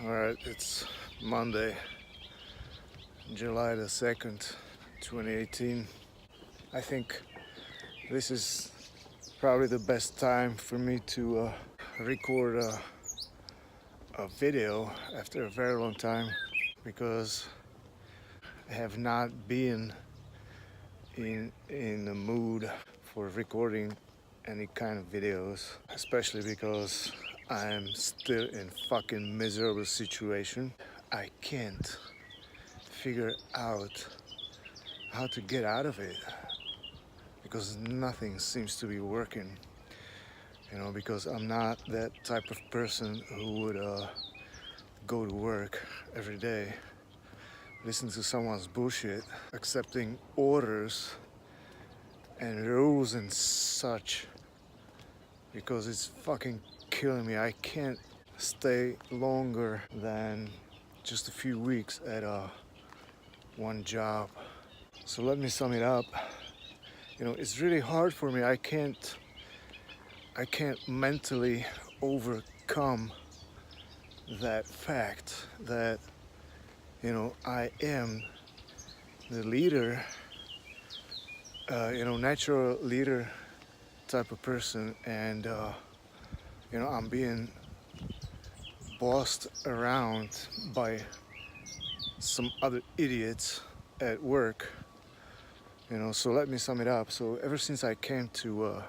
Alright, it's Monday, July the 2nd, 2018. I think this is probably the best time for me to record a video after a very long time, because I have not been in the mood for recording any kind of videos, especially because I'm still in fucking miserable situation. I can't figure out how to get out of it because nothing seems to be working, because I'm not that type of person who would go to work every day, listen to someone's bullshit, accepting orders and rules and such, because it's fucking killing me. I can't stay longer than just a few weeks at one job. So let me sum it up. It's really hard for me. I can't mentally overcome that fact that I am the leader, natural leader type of person, and I'm being bossed around by some other idiots at work. So let me sum it up. So ever since I came to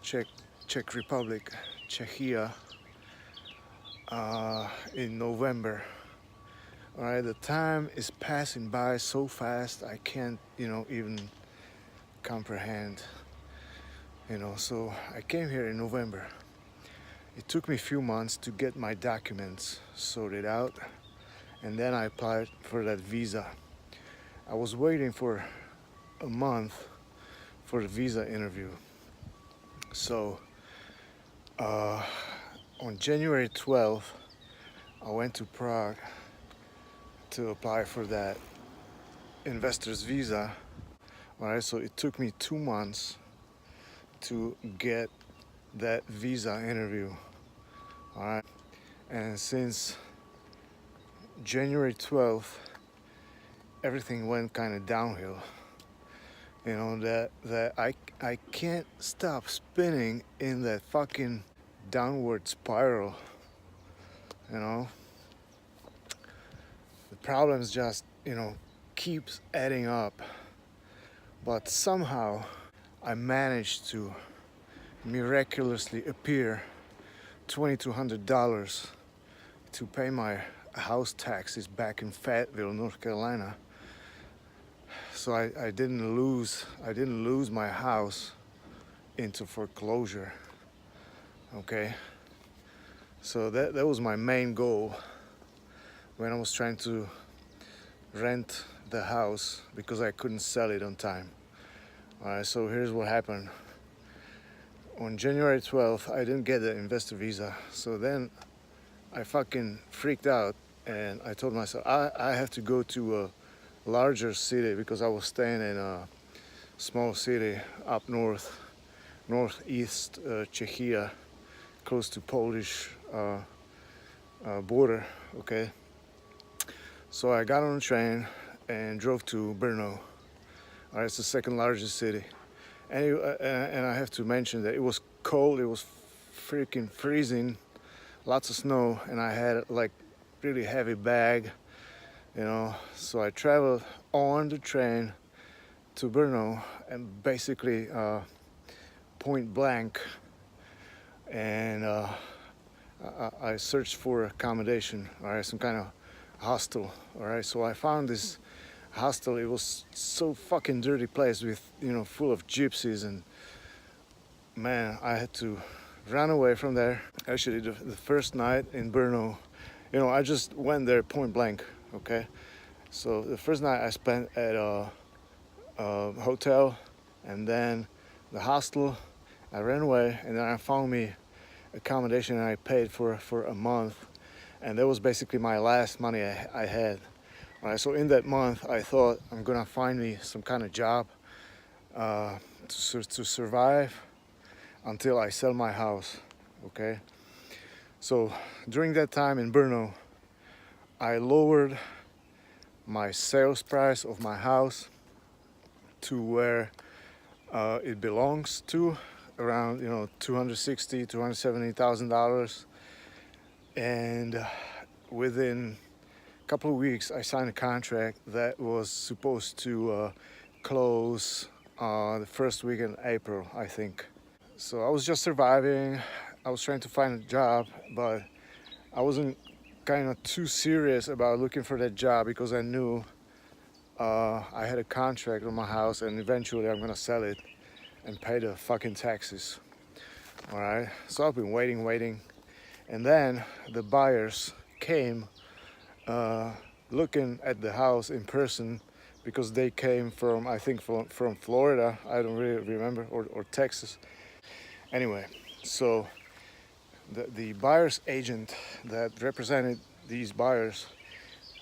Czech Republic, Czechia, in November, all right, the time is passing by so fast I can't even comprehend. So I came here in November. It took me a few months to get my documents sorted out, and then I applied for that visa. I was waiting for a month for the visa interview. So on January 12th, I went to Prague to apply for that investor's visa. All right, so it took me 2 months to get that visa interview. All right, and since January 12th, everything went kind of downhill. That I can't stop spinning in that fucking downward spiral. The problems just keeps adding up, but somehow I managed to miraculously appear $2,200 to pay my house taxes back in Fayetteville, North Carolina. So I didn't lose my house into foreclosure. Okay, so that was my main goal when I was trying to rent the house, because I couldn't sell it on time. All right, so here's what happened. On January 12th, I didn't get the investor visa, so then I fucking freaked out, and I told myself I have to go to a larger city, because I was staying in a small city up northeast Czechia, close to Polish border. Okay, so I got on a train and drove to Brno. All right, it's the second largest city, and I have to mention that it was cold. It was freaking freezing, lots of snow, and I had like really heavy bag. So I traveled on the train to Brno, and basically point blank, and I searched for accommodation, all right, some kind of hostel. All right, so I found this hostel. It was so fucking dirty place with full of gypsies, and man, I had to run away from there. Actually, the first night in Brno, I just went there point blank. Okay, so the first night I spent at a hotel, and then the hostel. I ran away, and then I found me accommodation, and I paid for a month, and that was basically my last money I had. All right, so in that month, I thought I'm gonna find me some kind of job to survive until I sell my house. Okay, so during that time in Brno, I lowered my sales price of my house to where it belongs to, around $270,000, and within a couple of weeks I signed a contract that was supposed to close the first week in April, I think. So I was just surviving. I was trying to find a job, but I wasn't kind of too serious about looking for that job because I knew I had a contract on my house and eventually I'm gonna sell it and pay the fucking taxes. All right, so I've been waiting, and then the buyers came looking at the house in person because they came from, I think, from Florida. I don't really remember, or Texas. Anyway, so the buyer's agent that represented these buyers,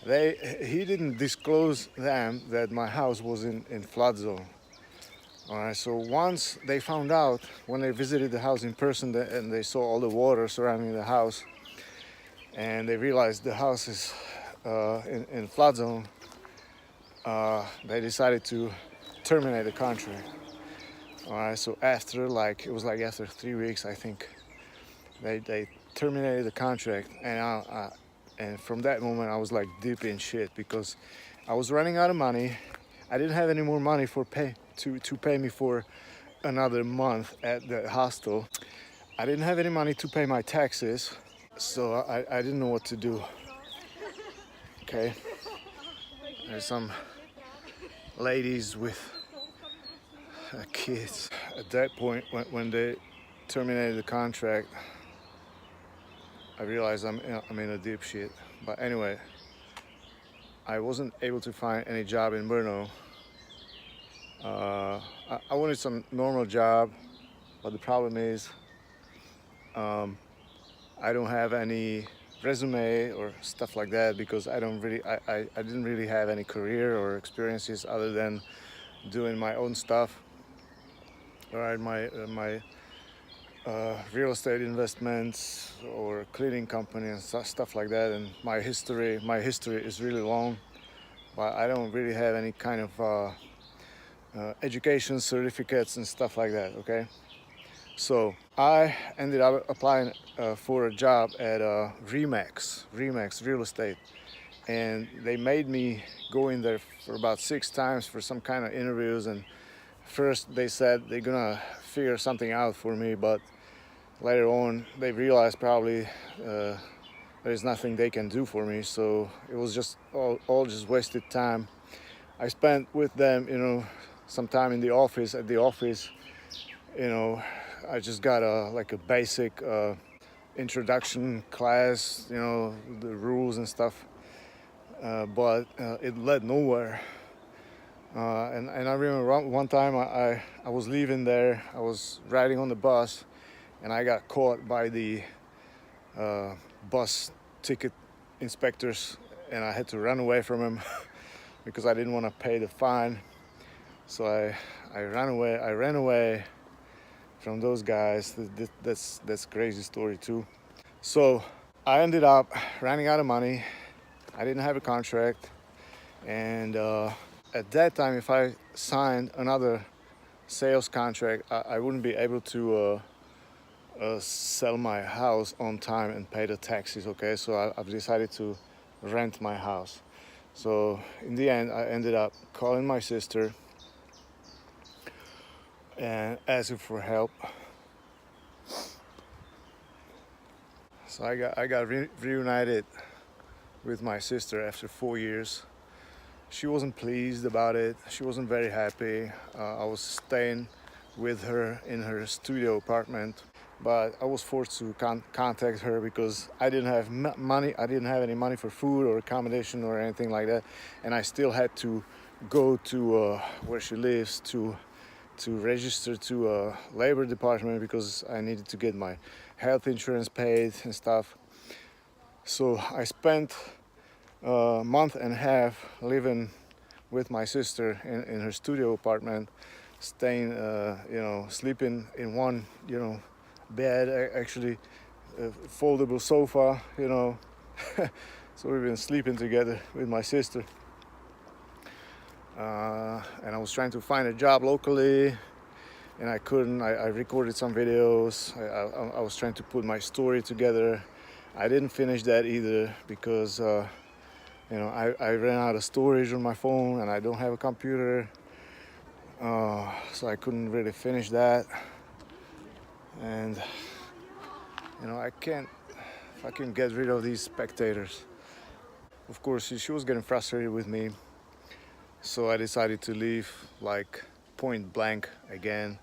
he didn't disclose them that my house was in flood zone. All right, so once they found out, when they visited the house in person and they saw all the water surrounding the house, and they realized the house is in flood zone, they decided to terminate the contract. All right, so after after 3 weeks, I think, they terminated the contract, and from that moment I was like deep in shit because I was running out of money. I didn't have any more money to pay me for another month at the hostel. I didn't have any money to pay my taxes, so I didn't know what to do. Okay, there's some ladies with kids. At that point, when they terminated the contract, I realized I'm in a deep shit. But anyway, I wasn't able to find any job in Brno. I wanted some normal job, but the problem is I don't have any resume or stuff like that because I didn't really have any career or experiences other than doing my own stuff. All right, my real estate investments or cleaning company and stuff like that, and my history is really long, but I don't really have any kind of education certificates and stuff like that. Okay, so I ended up applying for a job at Remax Real Estate, and they made me go in there for about 6 times for some kind of interviews. And first they said they're gonna figure something out for me, but later on they realized probably there's nothing they can do for me, so it was just all just wasted time. I spent with them, some time in the office. At the office, I just got a basic introduction class, the rules and stuff, but it led nowhere. And I remember one time I was leaving there. I was riding on the bus, and I got caught by the bus ticket inspectors, and I had to run away from them because I didn't want to pay the fine. So I ran away from those guys. That's crazy story too. So I ended up running out of money. I didn't have a contract, and at that time, if I signed another sales contract, I wouldn't be able to sell my house on time and pay the taxes. Okay, so I've decided to rent my house. So in the end, I ended up calling my sister and asking for help. So I got reunited with my sister after 4 years. She wasn't pleased about it. She wasn't very happy. I was staying with her in her studio apartment, but I was forced to contact her because I didn't have money. I didn't have any money for food or accommodation or anything like that, and I still had to go to where she lives to register to a labor department because I needed to get my health insurance paid and stuff. So I spent a month and a half living with my sister in her studio apartment, staying, sleeping in one, bed, actually, foldable sofa, So we've been sleeping together with my sister. And I was trying to find a job locally, and I couldn't. I recorded some videos. I was trying to put my story together. I didn't finish that either because I ran out of storage on my phone, and I don't have a computer, so I couldn't really finish that. And I can't fucking get rid of these spectators. Of course, she was getting frustrated with me, so I decided to leave, like, point blank again.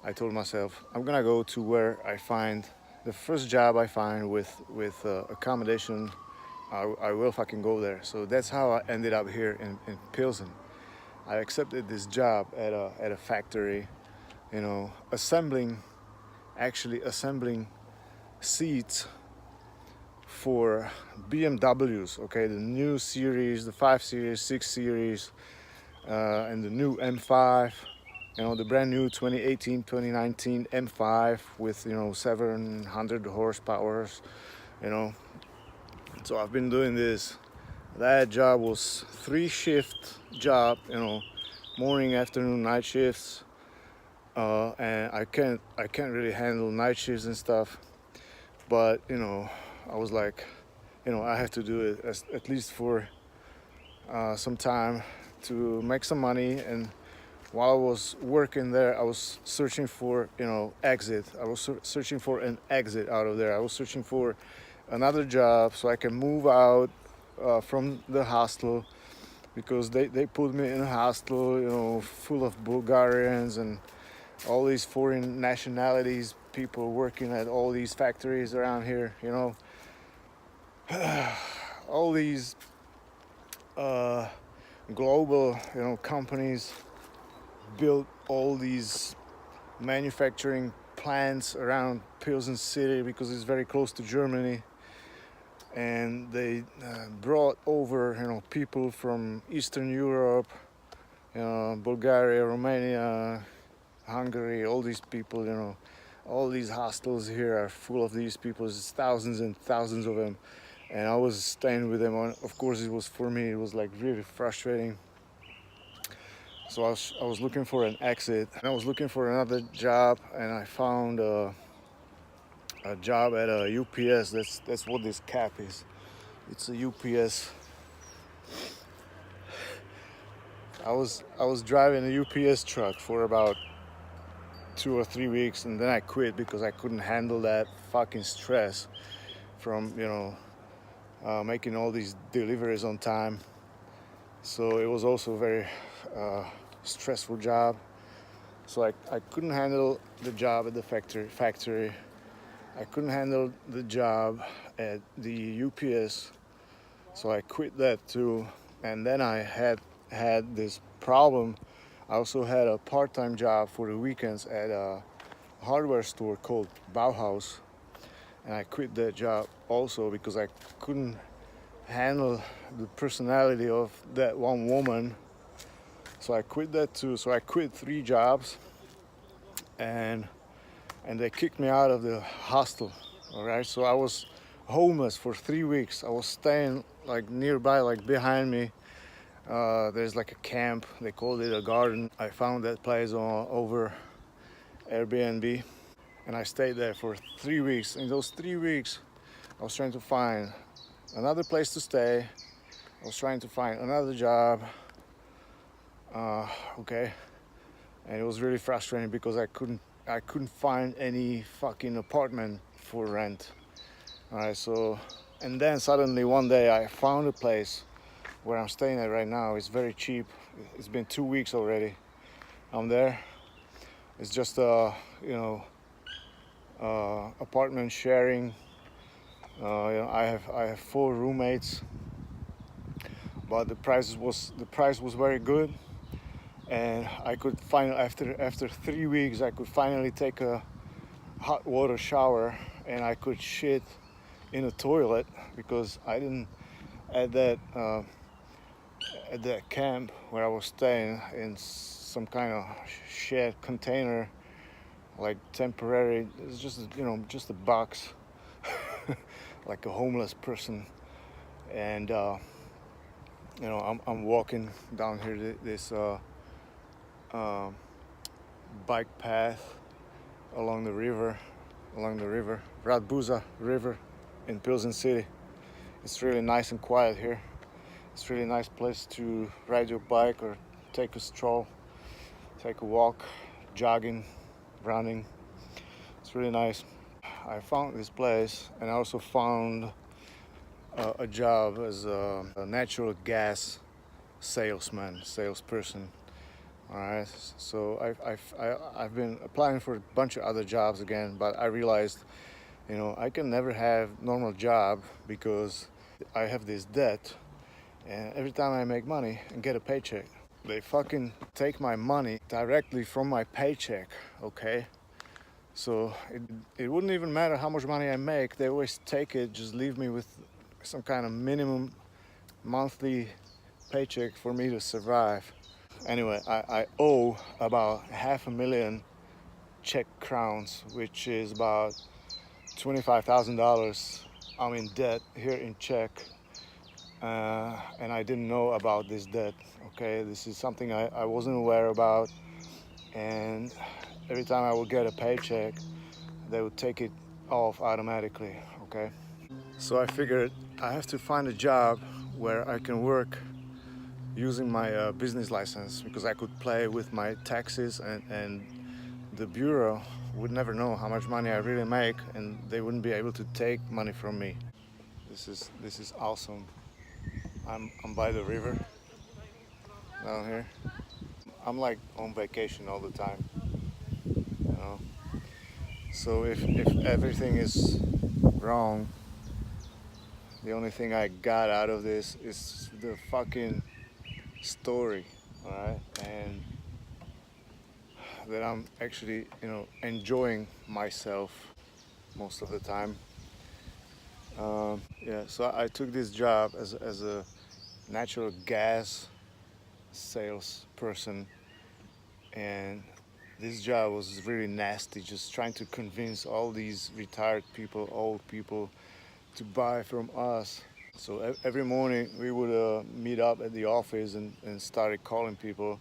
I told myself I'm gonna go to where I find the first job I find with accommodation. I will fucking go there. So that's how I ended up here in Pilsen. I accepted this job at a factory, assembling seats for BMWs. Okay, the new series, the 5 Series, 6 Series, and the new M5. The brand new 2018, 2019 M5 with 700 horsepower. So I've been doing this. That job was 3-shift job. Morning, afternoon, night shifts. And I can't really handle night shifts and stuff. But I was like, I have to do it at least for some time to make some money. And while I was working there, I was searching for exit. I was searching for an exit out of there. I was searching for another job so I can move out from the hostel, because they put me in a hostel full of Bulgarians and all these foreign nationalities, people working at all these factories around here. All these global companies built all these manufacturing plants around Pilsen city because it's very close to Germany, and they brought over people from Eastern Europe, Bulgaria, Romania, Hungary, all these people. All these hostels here are full of these people. There's thousands and thousands of them, and I was staying with them. Of course, it was, for me, it was like really frustrating. So I was looking for an exit. I was looking for another job, and I found a job at a UPS. That's what this cap is. It's a UPS. I was driving a UPS truck for about 2 or 3 weeks, and then I quit because I couldn't handle that fucking stress from making all these deliveries on time. So it was also a very stressful job. So I couldn't handle the job at the factory. I couldn't handle the job at the UPS. So I quit that too. And then I had this problem. I also had a part-time job for the weekends at a hardware store called Bauhaus. And I quit that job also because I couldn't handle the personality of that one woman. So I quit that too. So I quit 3 jobs, and they kicked me out of the hostel. All right, so I was homeless for 3 weeks. I was staying like nearby, like behind me. There's like a camp. They called it a garden. I found that place over Airbnb, and I stayed there for 3 weeks. In those 3 weeks, I was trying to find another place to stay. I was trying to find another job. Okay, and it was really frustrating because I couldn't find any fucking apartment for rent. All right, so, and then suddenly one day I found a place where I'm staying at right now. It's very cheap. It's been 2 weeks already. I'm there. It's just apartment sharing. I have 4 roommates, but the price was very good, and I could after 3 weeks I could finally take a hot water shower, and I could shit in a toilet because I didn't at that camp where I was staying in some kind of shed container, like temporary. It's just just a box, like a homeless person and I'm walking down here this uh, bike path along the river, Radbuza River in Pilsen city. It's really nice and quiet here. It's really nice place to ride your bike or take a stroll, take a walk, jogging, running. It's really nice. I found this place, and I also found a job as a natural gas salesperson. All right, so I've been applying for a bunch of other jobs again, but I realized, I can never have normal job because I have this debt, and every time I make money and get a paycheck, they fucking take my money directly from my paycheck. Okay, so it wouldn't even matter how much money I make. They always take it, just leave me with some kind of minimum monthly paycheck for me to survive. Anyway, I owe about $500,000 Czech crowns, which is about $25,000. I'm in debt here in Czech, and I didn't know about this debt. Okay, this is something I wasn't aware about, and every time I would get a paycheck, they would take it off automatically. Okay, so I figured I have to find a job where I can work using my business license, because I could play with my taxes, and the bureau would never know how much money I really make, and they wouldn't be able to take money from me. This is awesome. I'm by the river down here. I'm like on vacation all the time, you know. So if everything is wrong, the only thing I got out of this is the fucking story, all right? And that I'm actually, enjoying myself most of the time. Yeah, so I took this job as a natural gas salesperson, and this job was really nasty, just trying to convince all these retired people, old people, to buy from us. So every morning we would meet up at the office and started calling people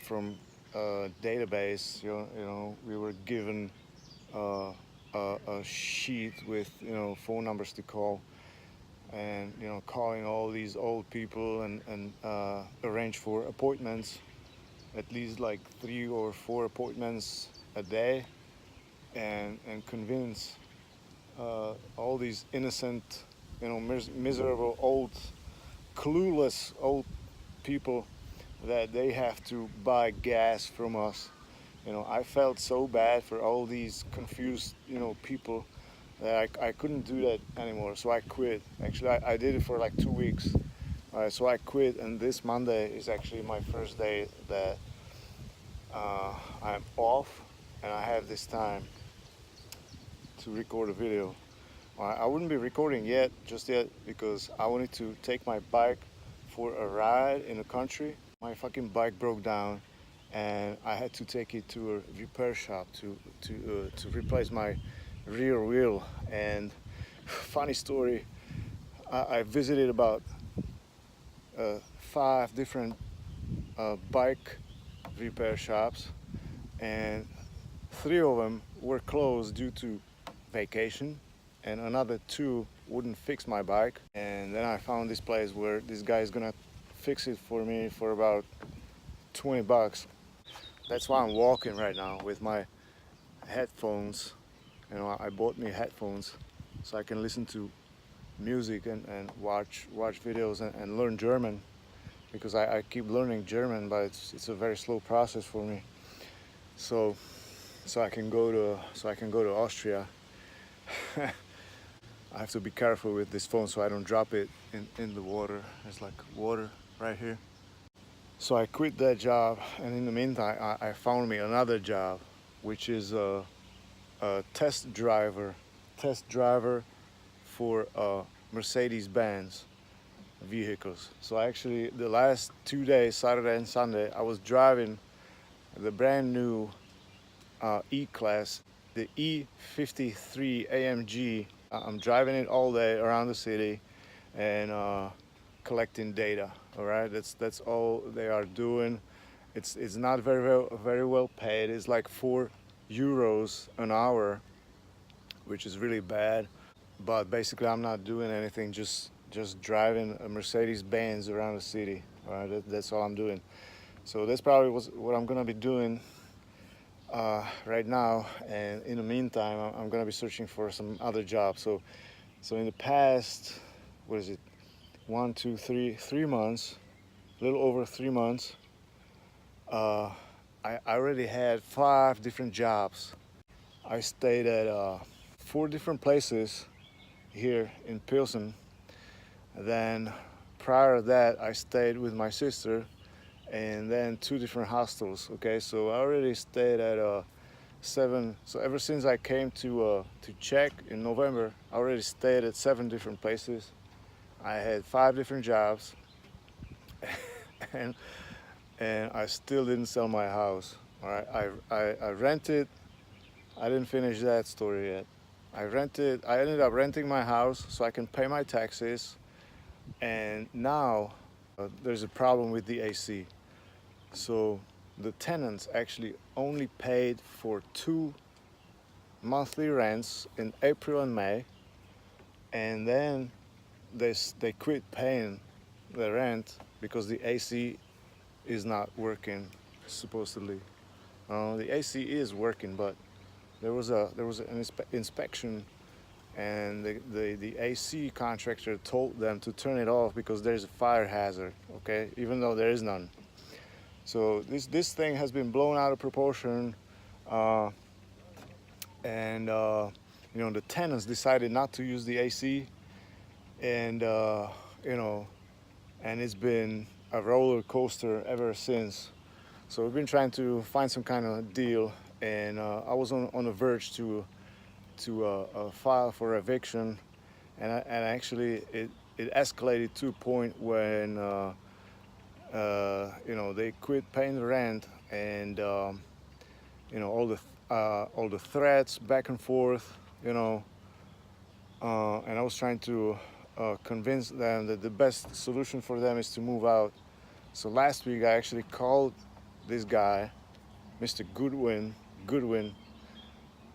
from a database. We were given a sheet with phone numbers to call, and calling all these old people and arrange for appointments, at least like 3 or 4 appointments a day, and convince all these innocent, miserable old, clueless old people that they have to buy gas from us. I felt so bad for all these confused, people, that I couldn't do that anymore. So I quit. Actually, I did it for like 2 weeks. So I quit, and this Monday is actually my first day that I'm off, and I have this time to record a video. I wouldn't be recording just yet, because I wanted to take my bike for a ride in the country. My fucking bike broke down, and I had to take it to a repair shop to replace my rear wheel. And funny story, I visited about 5 different bike repair shops, and 3 of them were closed due to vacation, and another 2 wouldn't fix my bike. And then I found this place where this guy is gonna fix it for me for about $20. That's why I'm walking right now with my headphones. I bought me headphones so I can listen to music and watch videos and learn German, because I keep learning German, but it's a very slow process for me. So I can go to Austria. I have to be careful with this phone so I don't drop it in the water. There's like water right here. So I quit that job, and in the meantime I found me another job, which is a test driver for Mercedes-Benz vehicles. So actually the last 2 days, Saturday and Sunday, I was driving the brand new E-Class, the E53 AMG. I'm driving it all day around the city, and collecting data. All right, that's all they are doing. It's not very well paid. It's like €4 an hour, which is really bad. But basically, I'm not doing anything. Just driving a Mercedes Benz around the city. All right, that's all I'm doing. So that's probably what I'm gonna be doing right now. And in the meantime, I'm gonna be searching for some other jobs. So in the past, what is it? 3 months, a little over 3 months. Uh, I already had 5 different jobs. I stayed at 4 different places here in Pilsen. Then prior to that, I stayed with my sister, and then 2 different hostels. Okay, so I already stayed at 7. So ever since I came to Czech in November, I already stayed at 7 different places. I had 5 different jobs, and I still didn't sell my house. All right, I rented. I didn't finish that story yet. I ended up renting my house so I can pay my taxes. And now there's a problem with the AC. So the tenants actually only paid for 2 monthly rents in April and May, and then they quit paying the rent because the AC is not working supposedly. The AC is working, but there was an inspection, and the AC contractor told them to turn it off because there's a fire hazard. Okay, even though there is none. So this thing has been blown out of proportion, uh, and the tenants decided not to use the AC, and and it's been a roller coaster ever since. So we've been trying to find some kind of deal, and I was on the verge to file for eviction, and actually it escalated to a point when they quit paying the rent, and all the threats back and forth, and I was trying to convince them that the best solution for them is to move out. So last week I actually called this guy, Mr. Goodwin,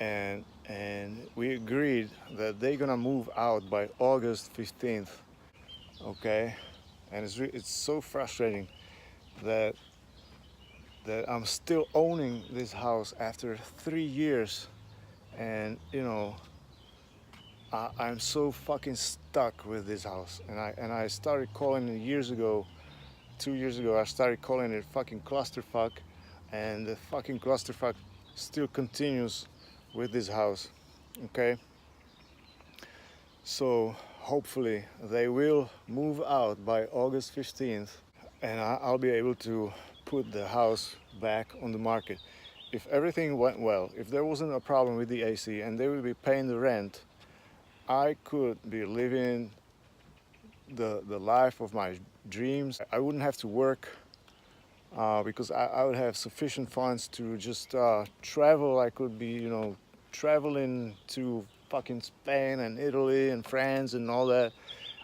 and we agreed that they're gonna move out by August 15th. Okay, and it's so frustrating that I'm still owning this house after 3 years, and I'm so fucking stuck with this house. And I started calling it years ago. 2 years ago, I started calling it fucking clusterfuck, and the fucking clusterfuck still continues with this house. Okay, so hopefully they will move out by August 15th, and I'll be able to put the house back on the market. If everything went well, if there wasn't a problem with the AC and they would be paying the rent, I could be living the life of my dreams. I wouldn't have to work because I would have sufficient funds to just travel. I could be, traveling to fucking Spain and Italy and France and all that.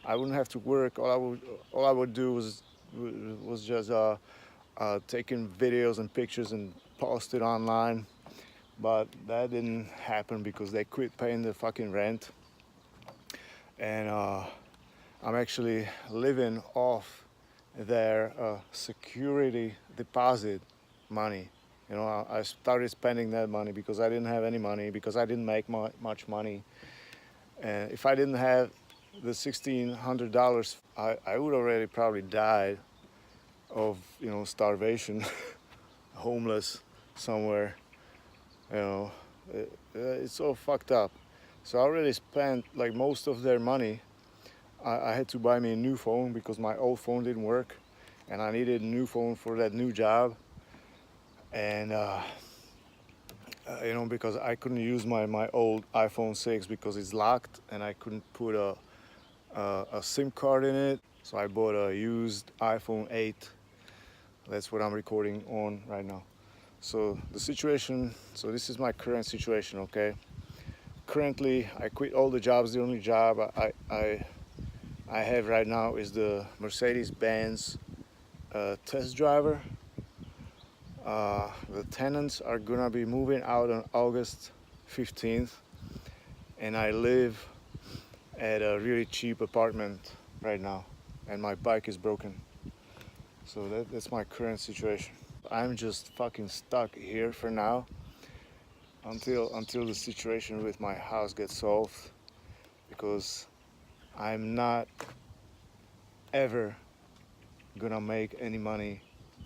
I wouldn't have to work. All I would do was just taking videos and pictures and post it online. But that didn't happen because they quit paying the fucking rent, and I'm actually living off their security deposit money. I started spending that money because I didn't have any money, because I didn't make much money. And if I didn't have the $1,600, I would already probably died of starvation, homeless somewhere. It's all fucked up. So I already spent like most of their money. I had to buy me a new phone because my old phone didn't work, and I needed a new phone for that new job. And because I couldn't use my old iPhone 6 because it's locked, and I couldn't put a SIM card in it. So I bought a used iPhone 8. That's what I'm recording on right now. So this is my current situation. Okay, currently I quit all the jobs. The only job I I have right now is the Mercedes-Benz test driver. The tenants are gonna be moving out on August 15th, and I live at a really cheap apartment right now, and my bike is broken. So that's my current situation. I'm just fucking stuck here for now until the situation with my house gets solved, because I'm not ever gonna make any money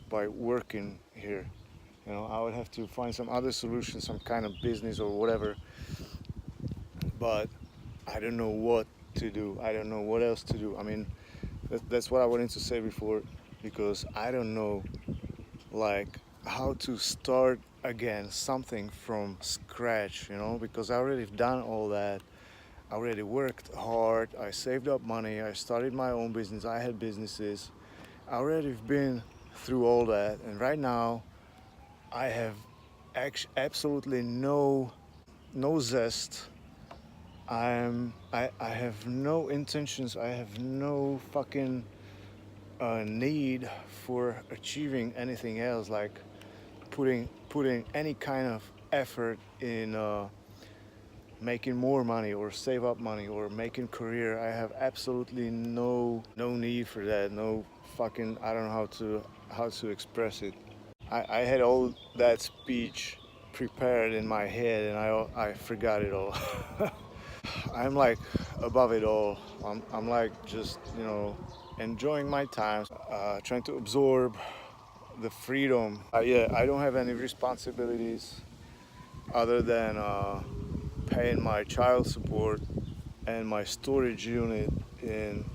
by working here. You know, I would have to find some other solution, some kind of business or whatever, but I don't know what to do. I don't know what else to do. I mean, that's what I wanted to say before, because I don't know like how to start again something from scratch, you know, because I already done all that. I already worked hard, I saved up money, I started my own business, I had businesses. I already been through all that, and right now I have absolutely no zest. I have no intentions, I have no fucking need for achieving anything else, like putting any kind of effort in making more money or save up money or making career. I have absolutely no need for that. No fucking, I don't know how to express it. I had all that speech prepared in my head, and I forgot it all. I'm like above it all. I'm like just, you know, enjoying my time, trying to absorb the freedom. Yeah, I don't have any responsibilities other than paying my child support and my storage unit in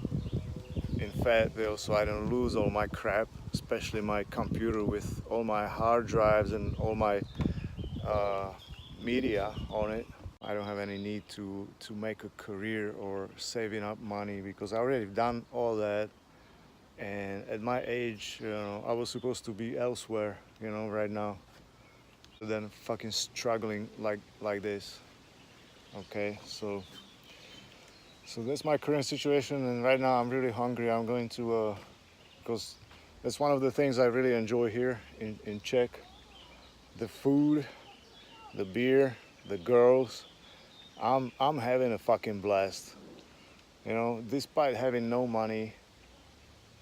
Fayetteville, so I don't lose all my crap, especially my computer with all my hard drives and all my uh, media on it. I don't have any need to make a career or saving up money, because I already done all that. And at my age, you know, I was supposed to be elsewhere, you know, right now, than fucking struggling like this. Okay, so that's my current situation, and right now I'm really hungry. I'm going to because that's one of the things I really enjoy here in Czech. The food, the beer, the girls. I'm having a fucking blast. You know, despite having no money,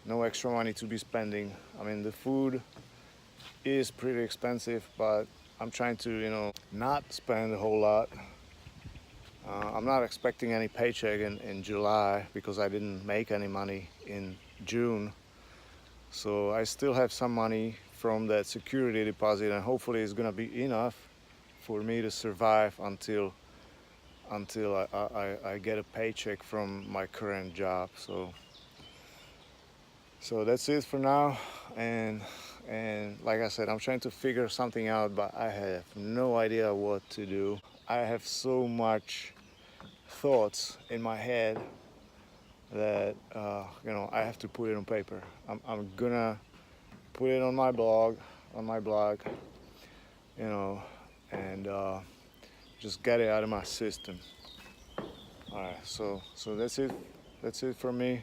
no extra money to be spending. I mean, the food is pretty expensive, but I'm trying to, you know, not spend a whole lot. I'm not expecting any paycheck in July, because I didn't make any money in June. So I still have some money from that security deposit, and hopefully it's gonna be enough for me to survive until I get a paycheck from my current job. So that's it for now, and like I said, I'm trying to figure something out, but I have no idea what to do. I have so much thoughts in my head that you know, I have to put it on paper. I'm gonna put it on my blog, you know, and just get it out of my system. All right, so that's it. That's it for me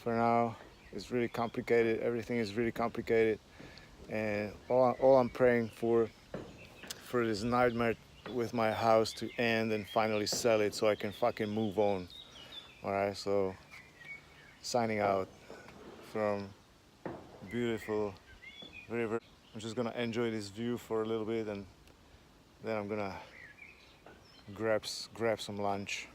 for now. It's really complicated. Everything is really complicated, and all I'm praying for this nightmare with my house to end and finally sell it, so I can fucking move on. All right, so signing out from beautiful river. I'm just gonna enjoy this view for a little bit, and then I'm gonna grab some lunch.